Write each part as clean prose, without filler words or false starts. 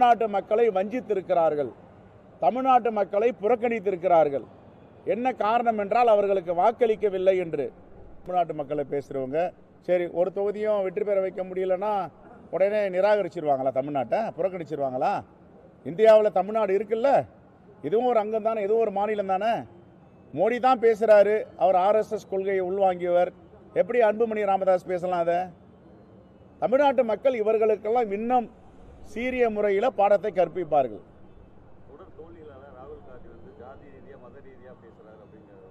தமிழ்நாட்டு மக்களை வஞ்சித்திருக்கிறார்கள், தமிழ்நாட்டு மக்களை புறக்கணித்திருக்கிறார்கள். என்ன காரணம் என்றால் அவர்களுக்கு வாக்களிக்கவில்லை என்று. தமிழ்நாட்டு மக்களை பேசுகிறவங்க சரி ஒரு தொகுதியும் வெற்றி பெற வைக்க முடியலன்னா உடனே நிராகரிச்சிருவாங்களா? தமிழ்நாட்டை புறக்கணிச்சிருவாங்களா? இந்தியாவில் தமிழ்நாடு இருக்குல்ல, இதுவும் ஒரு அங்கம் தானே, இதுவும் ஒரு மாநிலம் தானே. மோடி தான் பேசுகிறாரு, அவர் RSS கொள்கையை உள்வாங்கியவர். எப்படி அன்புமணி ராமதாஸ் பேசலாம்? அதை தமிழ்நாட்டு மக்கள் இவர்களுக்கெல்லாம் இன்னும் சீரிய முறையில் பாடத்தை கற்பிப்பார்கள்.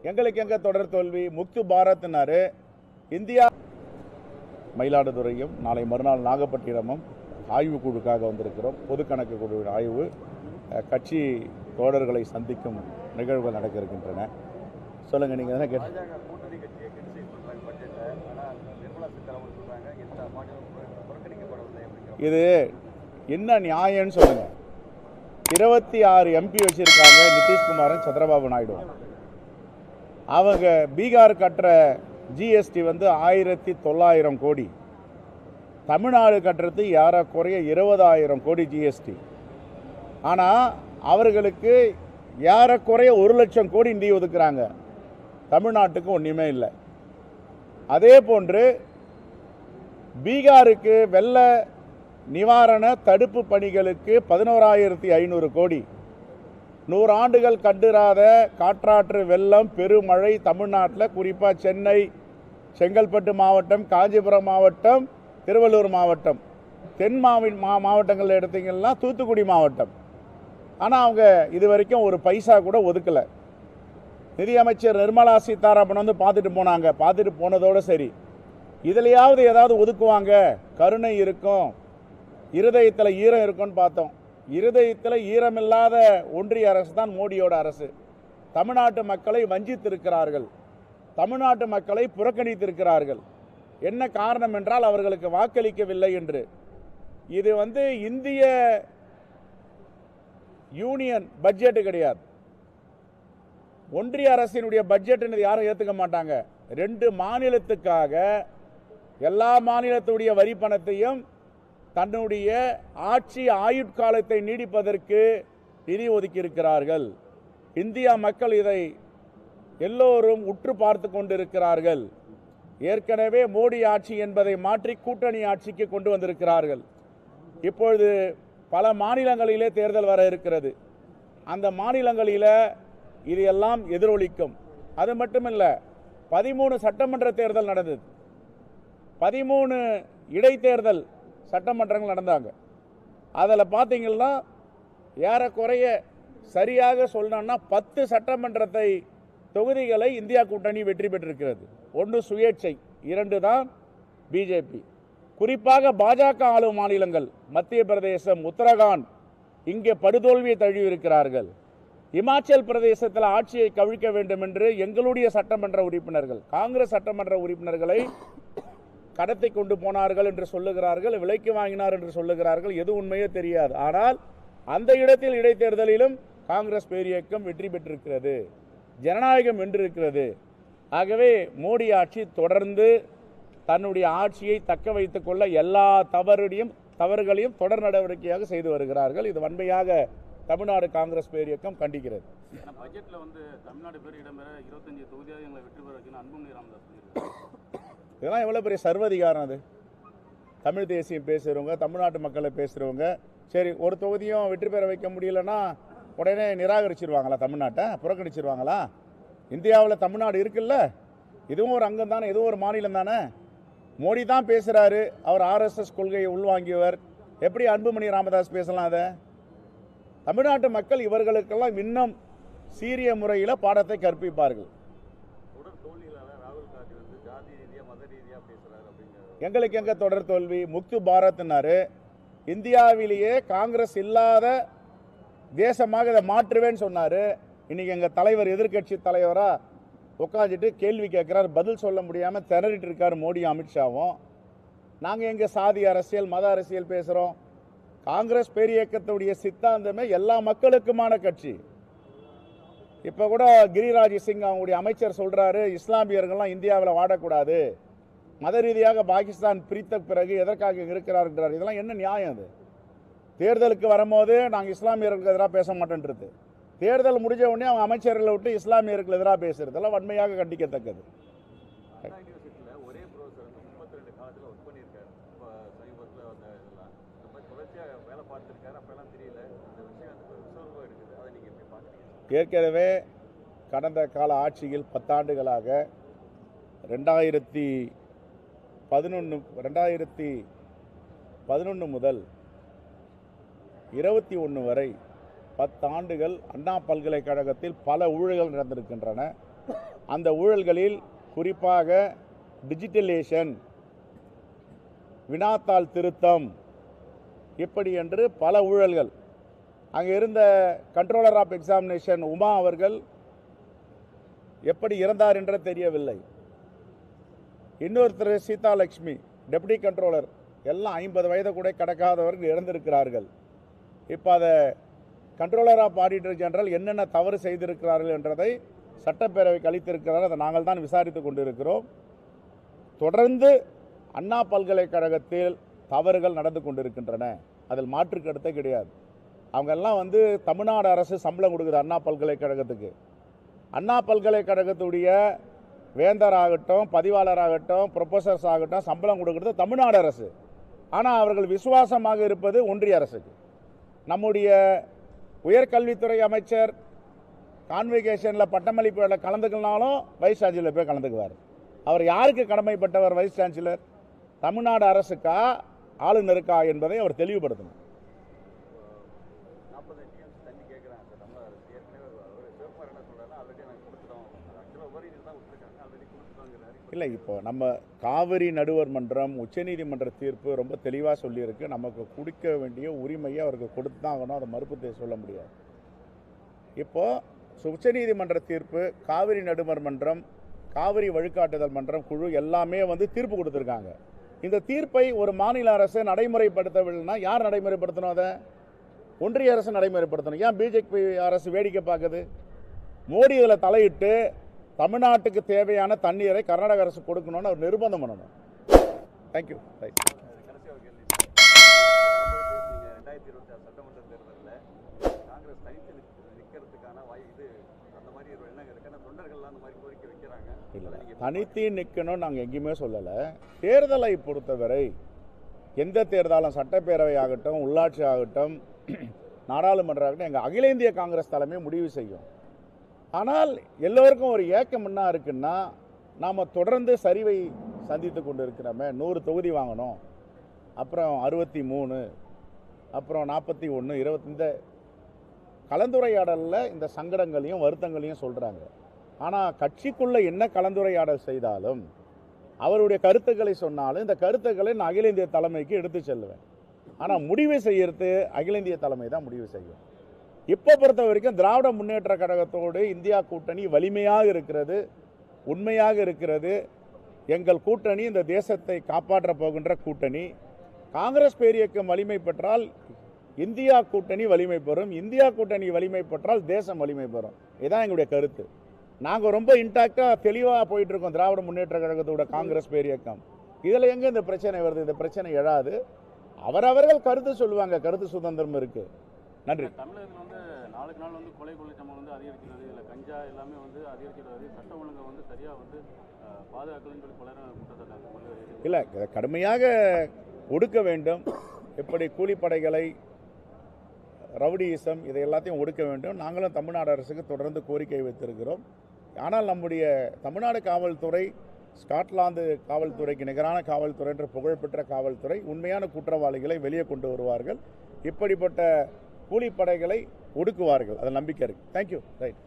எங்களுக்கு எங்க தொடர் தோல்வி? முக்து பாரத்னாரு இந்தியா. மயிலாடுதுறையும் நாளை மறுநாள் நாகப்பட்டினமும் ஆய்வுக்குழுக்காக வந்திருக்கிறோம். பொது கணக்கு குழு ஆய்வு, கட்சி தோழர்களை சந்திக்கும் நிகழ்வுகள் நடக்க இருக்கின்றன. சொல்லுங்க, நீங்க என்ன கேட்டு? இது என்ன நியாயம்னு சொல்லுங்க. 26 MP வச்சிருக்காங்க நிதிஷ்குமாரும் சந்திரபாபு நாயுடு. அவங்க பீகார் கட்டுற GST 1900 கோடி, தமிழ்நாடு கட்டுறது ஏறக்குறைய 20,000 கோடி GST. ஆனால் அவர்களுக்கு ஏறக்குறைய 1 லட்சம் கோடி நிதி ஒதுக்குறாங்க, தமிழ்நாட்டுக்கு ஒன்றுமே இல்லை. அதே போன்று பீகாருக்கு வெள்ள நிவாரண தடுப்பு பணிகளுக்கு 11,500 கோடி. 100 ஆண்டுகள் கண்டிராத காற்றாற்று வெள்ளம், பெருமழை தமிழ்நாட்டில், குறிப்பாக சென்னை, செங்கல்பட்டு மாவட்டம், காஞ்சிபுரம் மாவட்டம், திருவள்ளூர் மாவட்டம், தென் மாவட்டங்கள் எடுத்தீங்கன்னா தூத்துக்குடி மாவட்டம். ஆனால் அவங்க இது வரைக்கும் ஒரு பைசா கூட ஒதுக்கலை. நிதியமைச்சர் நிர்மலா சீதாராமன் பார்த்துட்டு போனாங்க. பார்த்துட்டு போனதோடு சரி, இதுலையாவது ஏதாவது ஒதுக்குவாங்க, கருணை இருக்கும், இருதயத்தில் ஈரம் இருக்கும்னு பார்த்தோம். இருதயத்தில் ஈரமில்லாத ஒன்றிய அரசு தான் மோடியோட அரசு. தமிழ்நாட்டு மக்களை வஞ்சித்திருக்கிறார்கள், தமிழ்நாட்டு மக்களை புறக்கணித்திருக்கிறார்கள். என்ன காரணம் என்றால் அவர்களுக்கு வாக்களிக்கவில்லை என்று. இது இந்திய யூனியன் பட்ஜெட் கிடையாது, ஒன்றிய அரசினுடைய பட்ஜெட் யாரும் ஏற்றுக்க மாட்டாங்க. 2 மாநிலத்துக்காக எல்லா மாநிலத்துடைய வரி பணத்தையும் தன்னுடைய ஆட்சி ஆயுட்காலத்தை நீடிப்பதற்கு நிதி ஒதுக்கி இருக்கிறார்கள். இந்தியா மக்கள் இதை எல்லோரும் உற்று பார்த்து கொண்டிருக்கிறார்கள். ஏற்கனவே மோடி ஆட்சி என்பதை மாற்றி கூட்டணி ஆட்சிக்கு கொண்டு வந்திருக்கிறார்கள். இப்பொழுது பல மாநிலங்களிலே தேர்தல் வர இருக்கிறது. அந்த மாநிலங்களில் இது எல்லாம் எதிரொலிக்கும். அது மட்டுமல்ல, 13 சட்டமன்ற தேர்தல் நடந்தது, 13 இடைத்தேர்தல் சட்டமன்றங்கள் நடந்தாங்க. அதில் பார்த்தீங்கன்னா ஏறக்குறைய சரியாக சொல்லணும்னா 10 சட்டமன்றத்தை தொகுதிகளை இந்தியா கூட்டணி வெற்றி பெற்றிருக்கிறது. 1 சுயேட்சை, 2 தான் பிஜேபி. குறிப்பாக பாஜக ஆளும் மாநிலங்கள் மத்திய பிரதேசம், உத்தரகாண்ட், இங்கே படுதோல்வியை தழுவியிருக்கிறார்கள். இமாச்சல் பிரதேசத்தில் ஆட்சியை கவிழ்க்க வேண்டும் என்று எங்களுடைய சட்டமன்ற உறுப்பினர்கள், காங்கிரஸ் சட்டமன்ற உறுப்பினர்களை கடத்தி கொண்டு போனார்கள் என்று சொல்லுகிறார்கள், விலைக்கு வாங்கினார் என்று சொல்லுகிறார்கள். எது உண்மையோ தெரியாது. ஆனால் அந்த இடத்தில் இடைத்தேர்தலிலும் காங்கிரஸ் பேரியக்கம் வெற்றி பெற்றிருக்கிறது, ஜனநாயகம் வென்றிருக்கிறது. ஆகவே மோடி ஆட்சி தொடர்ந்து தன்னுடைய ஆட்சியை தக்க வைத்துக் கொள்ள எல்லா தவறுகளையும் தொடர் நடவடிக்கையாக செய்து வருகிறார்கள். இது வன்மையாக தமிழ்நாடு காங்கிரஸ் பேரியக்கம் கண்டிக்கிறது. பட்ஜெட்ல தமிழ்நாடு பேர் இடம்பெற 25 தொகுதியாக எங்களை வெற்றி பெற வைக்கணும் அன்புமணி ராமதாஸ் சொல்லியிருக்காரு. இதெல்லாம் எவ்வளோ பெரிய சர்வதிகாரம் அது? தமிழ் தேசியம் பேசுகிறவங்க, தமிழ்நாட்டு மக்களை பேசுகிறவங்க சரி ஒரு தொகுதியும் வெற்றி பெற வைக்க முடியலன்னா உடனே நிராகரிச்சிருவாங்களா? தமிழ்நாட்டை புறக்கணிச்சிருவாங்களா? இந்தியாவில் தமிழ்நாடு இருக்குல்ல, இதுவும் ஒரு அங்கம் தானே, இதுவும் ஒரு மாநிலம் தானே. மோடி தான் பேசுகிறாரு, அவர் RSS கொள்கையை உள்வாங்கியவர். எப்படி அன்புமணி ராமதாஸ் பேசலாம்? அதை தமிழ்நாட்டு மக்கள் இவர்களுக்கெல்லாம் இன்னும் சீரிய முறையில் பாடத்தை கற்பிப்பார்கள். எங்களுக்கு எங்க தொடர் தோல்வி? முக்து பாரத்னாரு இந்தியாவிலேயே காங்கிரஸ் இல்லாத தேசமாக இதை மாற்றுவேன்னு சொன்னாரு. இன்னைக்கு எங்க தலைவர், எதிர்கட்சி தலைவரா உட்காந்துட்டு கேள்வி கேட்கிறார், பதில் சொல்ல முடியாம திணறிட்டு இருக்காரு மோடியும் அமித்ஷாவும். நாங்க எங்க சாதி அரசியல், மத அரசியல் பேசுறோம்? காங்கிரஸ் பேரியக்கத்துடைய சித்தாந்தமே எல்லா மக்களுக்குமான கட்சி. இப்ப கூட கிரிராஜ் சிங் அவங்களுடைய அமைச்சர் சொல்றாரு, இஸ்லாமியர்கள்லாம் இந்தியாவில் வாடக்கூடாது, மத ரீதியாக பாகிஸ்தான் பிரித்த பிறகு எதற்காக இருக்கிறார்கள். இதெல்லாம் என்ன நியாயம்? அது தேர்தலுக்கு வரும்போது நாங்கள் இஸ்லாமியர்களுக்கு எதிராக பேச மாட்டேன்றது, தேர்தல் முடிஞ்ச உடனே அவங்க அமைச்சர்களை விட்டு இஸ்லாமியர்களுக்கு எதிராக பேசுறதெல்லாம் வன்மையாக கண்டிக்கத்தக்கது. ஒரே ப்ரொஃபஸர் வந்து 32 காலத்தில் ஒர்க் பண்ணியிருக்காரு. இப்போ சமீபத்தில் வந்த இதெல்லாம் இந்த மாதிரி தொடர்ச்சியாக வேலை பார்த்துருக்காரு. அப்போல்லாம் தெரியல, இந்த விஷயம் வந்து விசுவாசமாக இருக்குது. அதை நீங்கள் எப்படி பார்க்குறீங்க? ஏற்கனவே கடந்த கால ஆட்சியில் 10 ஆண்டுகளாக 2011 முதல் 21 வரை 10 ஆண்டுகள் அண்ணா பல்கலைக்கழகத்தில் பல ஊழல்கள் நடந்திருக்கின்றன. அந்த ஊழல்களில் குறிப்பாக டிஜிட்டலேஷன், வினாத்தாள் திருத்தம், இப்படி என்று பல ஊழல்கள். அங்கே இருந்த கண்ட்ரோலர் ஆஃப் எக்ஸாமினேஷன் உமா அவர்கள் எப்படி இறந்தார் என்று தெரியவில்லை. இன்னொருத்தர் சீதாலட்சுமி டெப்டி கண்ட்ரோலர், எல்லாம் 50 வயது கூட கடக்காதவர்கள் இறந்திருக்கிறார்கள். இப்போ அதை கண்ட்ரோலர் ஆஃப் ஆடிட்டர் ஜெனரல் என்னென்ன தவறு செய்திருக்கிறார்கள் என்றதை சட்டப்பேரவைக்கு அளித்திருக்கிறார். அதை நாங்கள் தான் விசாரித்து கொண்டிருக்கிறோம். தொடர்ந்து அண்ணா பல்கலைக்கழகத்தில் தவறுகள் நடந்து கொண்டிருக்கின்றன, அதில் மாற்று கருத்தே கிடையாது. அவங்கெல்லாம் வந்து தமிழ்நாடு அரசு சம்பளம் கொடுக்குது அண்ணா பல்கலைக்கழகத்துக்கு. அண்ணா பல்கலைக்கழகத்துடைய வேந்தராகட்டும், பதிவாளராகட்டும், ப்ரொஃபஸர்ஸ் ஆகட்டும் சம்பளம் கொடுக்கிறது தமிழ்நாடு அரசு. ஆனால் அவர்கள் விசுவாசமாக இருப்பது ஒன்றிய அரசுக்கு. நம்முடைய உயர்கல்வித்துறை அமைச்சர் கான்வெகேஷனில் பட்டமளிப்பில் கலந்துக்கலனாலும் வைஸ் சான்சலர் போய் கலந்துக்குவார். அவர் யாருக்கு கடமைப்பட்டவர்? Vice chancellor. தமிழ்நாடு அரசுக்கா ஆளுநருக்கா என்பதை அவர் தெளிவுபடுத்தணும். 40 டிஎம்சி தண்ணி கேட்குறாங்க சார். நம்ம ஏற்கனவே அவர் சிவகுமார் என்ன சொல்கிறாருன்னா, ஆல்ரெடி நாங்கள் கொடுத்துட்டோம், ஆக்சுவலாக உபரிநீர் தான் விட்டுருக்காங்க, ஆல்ரெடி கொடுத்துட்டோங்கிறாரு. இல்லை, இப்போ நம்ம காவிரி நடுவர் மன்றம் உச்சநீதிமன்ற தீர்ப்பு ரொம்ப தெளிவாக சொல்லியிருக்கு. நமக்கு குடிக்க வேண்டிய உரிமையை அவருக்கு கொடுத்து தான் ஆகணும், அதை மறுப்பு சொல்ல முடியாது. இப்போது உச்சநீதிமன்ற தீர்ப்பு, காவிரி நடுவர் மன்றம், காவிரி வழிகாட்டுதல் மன்றம் குழு எல்லாமே வந்து தீர்ப்பு கொடுத்துருக்காங்க. இந்த தீர்ப்பை ஒரு மாநில அரசு நடைமுறைப்படுத்தவில்லைன்னா யார் நடைமுறைப்படுத்தணும்? அதை ஒன்றிய அரசு நடைமுறைப்படுத்தணும். ஏன் பிஜேபி அரசு வேடிக்கை பார்க்குது? மோடி இதில் தலையிட்டு தமிழ்நாட்டுக்கு தேவையான தண்ணீரை கர்நாடக அரசு கொடுக்கணும்னு அவர் நிர்பந்தம் பண்ணணும். தேங்க்யூ. ரைட். கடைசியாக ஒரு கேள்வி சார். 2026 சட்டமன்ற தேர்தலில் காங்கிரஸ் தனித்து நிற்கிறதுக்கான இது அந்த மாதிரி ஒரு எண்ணம் இருக்கு. ஆனால் தொண்டர்கள்லாம் அந்த மாதிரி கோரிக்கை வைக்கிறாங்க. இல்லை, தனித்து நிற்கணும்னு நாங்கள் எங்கேயுமே சொல்லலை. தேர்தலை பொறுத்தவரை எந்த தேர்தலும், சட்டப்பேரவை ஆகட்டும், உள்ளாட்சி ஆகட்டும், நாடாளுமன்றம் ஆகட்டும், எங்கள் அகில இந்திய காங்கிரஸ் தலைமை முடிவு செய்யும். ஆனால் எல்லோருக்கும் ஒரு ஏக்கம் என்ன இருக்குன்னா, நாம் தொடர்ந்து சரிவை சந்தித்து கொண்டு இருக்கிறோமே. 100 தொகுதி வாங்கணும், அப்புறம் 63, அப்புறம் 41, 20, இந்த கலந்துரையாடலில் இந்த சங்கடங்களையும் வருத்தங்களையும் சொல்கிறாங்க. ஆனால் கட்சிக்குள்ளே என்ன கலந்துரையாடல் செய்தாலும், அவருடைய கருத்துக்களை சொன்னாலும், இந்த கருத்துக்களை நான் அகில இந்திய தலைமைக்கு எடுத்து செல்லுவேன். ஆனால் முடிவு செய்யறது அகில இந்திய தலைமை தான் முடிவு செய்யும். இப்போ பொறுத்த வரைக்கும் திராவிட முன்னேற்ற கழகத்தோடு இந்தியா கூட்டணி வலிமையாக இருக்கிறது, உண்மையாக இருக்கிறது. எங்கள் கூட்டணி இந்த தேசத்தை காப்பாற்றப் போகின்ற கூட்டணி. காங்கிரஸ் பேரியக்கம் வலிமை பெற்றால் இந்தியா கூட்டணி வலிமை பெறும், இந்தியா கூட்டணி வலிமை பெற்றால் தேசம் வலிமை பெறும். இதுதான் எங்களுடைய கருத்து. நாங்கள் ரொம்ப இன்டாக்டாக தெளிவாக போயிட்டு இருக்கோம். திராவிட முன்னேற்ற கழகத்தோட காங்கிரஸ் பேரியக்கம் இதில் எங்கே இந்த பிரச்சனை வருது? இந்த பிரச்சனை எழாது. அவரவர்கள் கருத்து சொல்லுவாங்க, கருத்து சுதந்திரம் இருக்கு. நன்றி. தமிழகத்தில் வந்து நாளுக்கு நாள் வந்து கொலை கொள்ளை சம்பவம் வந்து அதிகரிக்கிறது, இல்லை கஞ்சா எல்லாமே வந்து அதிகரிக்கிறது, சட்ட ஒழுங்கை வந்து சரியாக வந்து பாதுகாக்கலன்னு சொல்லி பலரும் குற்றச்சாட்டு. இல்லை, கடுமையாக ஒடுக்க வேண்டும். எப்படி கூலிப்படைகளை, ரவுடியிசம், இதை எல்லாத்தையும் ஒடுக்க வேண்டும். நாங்களும் தமிழ்நாடு அரசுக்கு தொடர்ந்து கோரிக்கை வைத்திருக்கிறோம். ஆனால் நம்முடைய தமிழ்நாடு காவல்துறை ஸ்காட்லாந்து காவல்துறைக்கு நிகரான காவல்துறை என்ற புகழ்பெற்ற காவல்துறை உண்மையான குற்றவாளிகளை வெளியே கொண்டு வருவார்கள். இப்படிப்பட்ட கூலிப்படைகளை ஒடுக்குவார்கள். அதில் நம்பிக்கை இருக்குது. தேங்க்யூ. ரைட்.